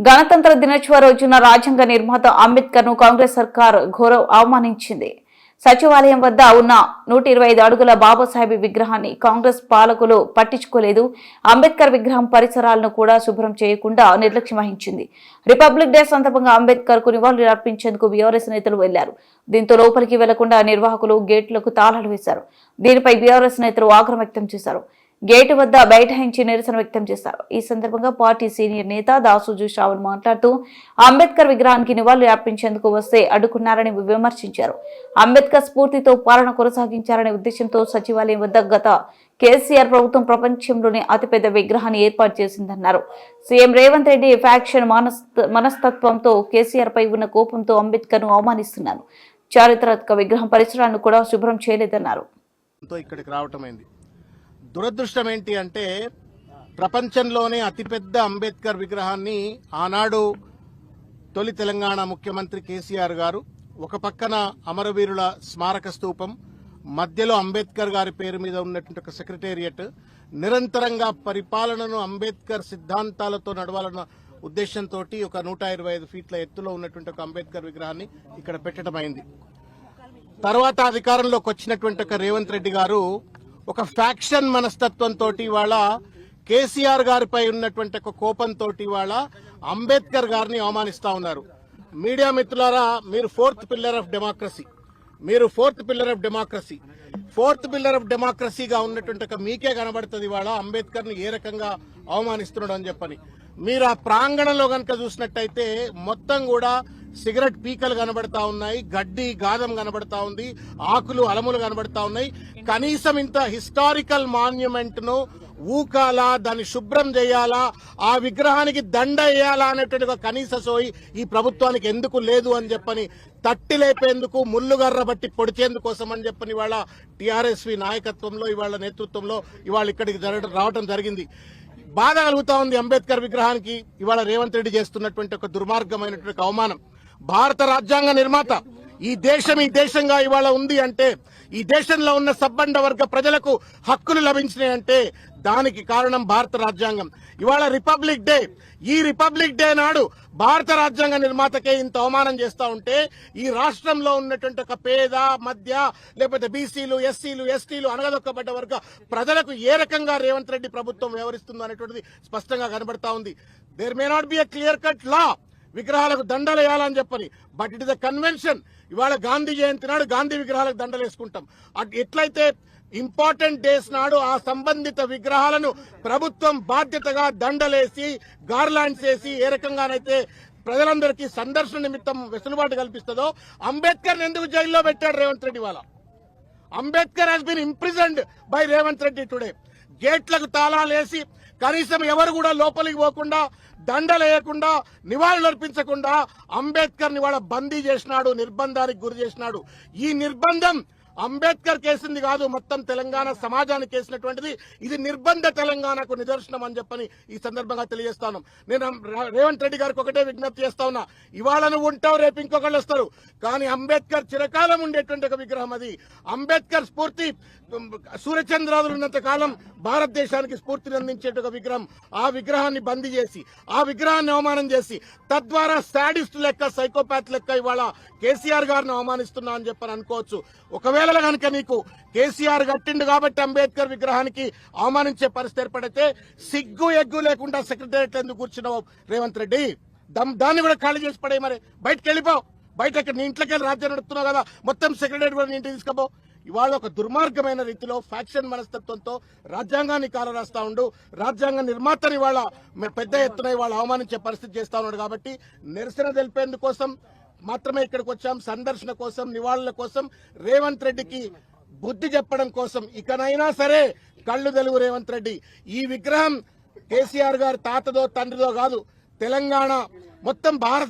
గణతంత్ర దినోత్సవ రోజున రాజ్యాంగ నిర్మాత అంబేద్కర్ ను కాంగ్రెస్ సర్కార్ ఘోర అవమానించింది. సచివాలయం వద్ద ఉన్న 125 అడుగుల బాబాసాహెబ్ విగ్రహాన్ని కాంగ్రెస్ పాలకులు పట్టించుకోలేదు. అంబేద్కర్ విగ్రహం పరిసరాలను కూడా శుభ్రం చేయకుండా నిర్లక్ష్యం వహించింది. రిపబ్లిక్ డే సందర్భంగా అంబేద్కర్ కు నివాళులు అర్పించేందుకు బీఆర్ఎస్ నేతలు వెళ్లారు. దీంతో లోపలికి వెళ్లకుండా నిర్వాహకులు గేట్లకు తాళాలు వేశారు. దీనిపై బీఆర్ఎస్ నేతలు ఆగ్రహం వ్యక్తం చేశారు. గేటు వద్ద బైఠాయించి నిరసన వ్యక్తం చేశారు. ఈ సందర్భంగా పార్టీ సీనియర్ నేత దాసోజు శ్రావణ్ మాట్లాడుతూ అంబేద్కర్ విగ్రహానికి నివాళులు అర్పించేందుకు వస్తే అడ్డుకున్నారని విమర్శించారు. అంబేద్కర్ స్ఫూర్తితో పాలన కొనసాగించారనే ఉద్దేశంతో సచివాలయం వద్ద గత కేసీఆర్ ప్రభుత్వం ప్రపంచంలోనే అతిపెద్ద విగ్రహాన్ని ఏర్పాటు చేసిందన్నారు. సీఎం రేవంత్ రెడ్డి ఫ్యాక్షన్ మనస్తత్వంతో కేసీఆర్ పై ఉన్న కోపంతో అంబేద్కర్ ను అవమానిస్తున్నారు. చారిత్రక విగ్రహం పరిసరాలను కూడా శుభ్రం చేయలేదన్నారు. దురదృష్టం ఏంటి అంటే ప్రపంచంలోనే అతిపెద్ద అంబేద్కర్ విగ్రహాన్ని ఆనాడు తొలి తెలంగాణ ముఖ్యమంత్రి కేసీఆర్ గారు ఒక పక్కన అమరవీరుల స్మారక స్తూపం, మధ్యలో అంబేద్కర్ గారి పేరు మీద ఉన్నటువంటి ఒక సెక్రటేరియట్, నిరంతరంగా పరిపాలనను అంబేద్కర్ సిద్ధాంతాలతో నడవాలన్న ఉద్దేశంతో ఒక 125 ఫీట్ల ఎత్తులో ఉన్నటువంటి ఒక అంబేద్కర్ విగ్రహాన్ని ఇక్కడ పెట్టడం అయింది. తర్వాత అధికారంలోకి వచ్చినటువంటి ఒక రేవంత్ రెడ్డి గారు ఒక ఫ్యాక్షన్ మనస్తత్వంతో వాళ్ళ కేసీఆర్ గారిపై ఉన్నటువంటి ఒక కోపంతో వాళ్ళ అంబేద్కర్ గారిని అవమానిస్తా ఉన్నారు. మీడియా మిత్రులారా, మీరు ఫోర్త్ పిల్లర్ ఆఫ్ డెమోక్రసీగా ఉన్నటువంటి ఒక మీకే కనబడుతుంది వాళ్ళ అంబేద్కర్ ని ఏ రకంగా అవమానిస్తున్నాడు అని చెప్పని. మీరు ఆ ప్రాంగణంలో కనుక చూసినట్టయితే మొత్తం కూడా సిగరెట్ పీకలు కనబడతా ఉన్నాయి, గడ్డి గాదం కనబడతా ఉంది, ఆకులు అలములు కనబడతా ఉన్నాయి. కనీసం ఇంత హిస్టారికల్ మాన్యుమెంట్ ను ఊకాలా, దాన్ని శుభ్రం చేయాలా, ఆ విగ్రహానికి దండ వేయాలా అనేటువంటి ఒక కనీస సోయి ఈ ప్రభుత్వానికి ఎందుకు లేదు అని చెప్పని తట్టి లేపేందుకు, ముళ్ళుగర్ర బట్టి పొడిచేందుకోసం అని చెప్పని ఇవాళ టీఆర్ఎస్వి నాయకత్వంలో, ఇవాళ నేతృత్వంలో ఇవాళ ఇక్కడికి రావడం జరిగింది. బాధ కలుగుతా ఉంది అంబేద్కర్ విగ్రహానికి ఇవాళ రేవంత్ రెడ్డి చేస్తున్నటువంటి ఒక దుర్మార్గమైనటువంటి అవమానం. భారత రాజ్యాంగ నిర్మాత ఈ దేశంగా ఇవాళ ఉంది అంటే, ఈ దేశంలో ఉన్న సబ్బండ వర్గ ప్రజలకు హక్కులు లభించినాయంటే దానికి కారణం భారత రాజ్యాంగం. ఇవాళ రిపబ్లిక్ డే, ఈ రిపబ్లిక్ డే నాడు భారత రాజ్యాంగ నిర్మాతకే ఇంత అవమానం చేస్తా ఉంటే ఈ రాష్ట్రంలో ఉన్నటువంటి ఒక పేద, మధ్య, లేకపోతే బీసీలు, ఎస్సీలు, ఎస్టీలు, అనగదొక్కబడ్డ వర్గ ప్రజలకు ఏ రకంగా రేవంత్ రెడ్డి ప్రభుత్వం వ్యవహరిస్తుందో అనేటువంటిది స్పష్టంగా కనబడతా ఉంది. There may not be a clear cut law విగ్రహాలకు దండలు వేయాలని చెప్పని, but it is a convention. ఇవాళ గాంధీ జయంతి నాడు గాంధీ విగ్రహాలకు దండలు వేసుకుంటాం. ఎట్లయితే ఇంపార్టెంట్ డేస్ నాడు ఆ సంబంధిత విగ్రహాలను ప్రభుత్వం బాధ్యతగా దండలేసి, గార్లాండ్స్ వేసి ఏ రకంగానైతే ప్రజలందరికీ సందర్శన నిమిత్తం వెసులుబాటు కల్పిస్తుందో, అంబేద్కర్ ఎందుకు జైల్లో పెట్టాడు రేవంత్ రెడ్డి? వాళ్ళ Ambedkar has been imprisoned by Revanth Reddy today. గేట్లకు తాళాలేసి కనీసం ఎవరు కూడా లోపలికి పోకుండా, దండలు వేయకుండా, నివాళులు అర్పించకుండా అంబేద్కర్ ని వాళ్ళ బందీ చేసినాడు, నిర్బంధానికి గురి చేసినాడు. ఈ నిర్బంధం అంబేద్కర్ కేసింది కాదు, మొత్తం తెలంగాణ సమాజానికి కేసినటువంటిది. ఇది నిర్బంధ తెలంగాణకు నిదర్శనం అని చెప్పని ఈ సందర్భంగా తెలియజేస్తాను. నేను రేవంత్ రెడ్డి గారికి ఒకటే విజ్ఞప్తి చేస్తా ఉన్నా, ఇవాళ నువ్వు ఉంటావు, రేపు ఇంకొకళ్ళు వస్తారు, కానీ అంబేద్కర్ చిరకాలం ఉండేటువంటి ఒక విగ్రహం అది. అంబేద్కర్ స్ఫూర్తి సూర్యచంద్రాదులు ఉన్నంత కాలం భారతదేశానికి స్ఫూర్తిని అందించే ఒక విగ్రహం. ఆ విగ్రహాన్ని బందీ చేసి, ఆ విగ్రహాన్ని అవమానం చేసి, తద్వారా శాడిస్ట్ లెక్క, సైకోపాత్ లెక్క ఇవాళ కేసీఆర్ గారిని అవమానిస్తున్నా అని చెప్పని అనుకోవచ్చు. ఒకవేళ కనుక నీకు కేసీఆర్ కట్టిండు కాబట్టి అంబేద్కర్ విగ్రహానికి అవమానించే పరిస్థితి ఏర్పడితే సిగ్గు ఎగ్గు లేకుండా సెక్రటేరియట్ ఎందుకు కూర్చున్నావు రేవంత్ రెడ్డి? దాన్ని కూడా ఖాళీ చేసి పడే, మరి బయటకు వెళ్ళిపో. బయట నీ ఇంట్లోకి వెళ్ళి రాజ్యం నడుపుతున్నావు కదా, మొత్తం సెక్రటేరియట్ కూడా నీ ఇంటికి తీసుకుపో. ఇవాళ ఒక దుర్మార్గమైన రీతిలో ఫ్యాక్షన్ మనస్తత్వంతో రాజ్యాంగాన్ని కాలరాస్తా ఉండు, రాజ్యాంగ నిర్మాతని వాళ్ళ పెద్ద ఎత్తున వాళ్ళ అవమానించే పరిస్థితి చేస్తా ఉన్నాడు. కాబట్టి నిరసన తెలిపేందుకోసం మాత్రమే ఇక్కడికి వచ్చాం, సందర్శన కోసం, నివాళుల కోసం, రేవంత్ రెడ్డికి బుద్ధి చెప్పడం కోసం. ఇకనైనా సరే కళ్ళు తెలుగు రేవంత్ రెడ్డి. ఈ విగ్రహం కేసీఆర్ గారి తాతదో తండ్రిదో కాదు, తెలంగాణ మొత్తం భారత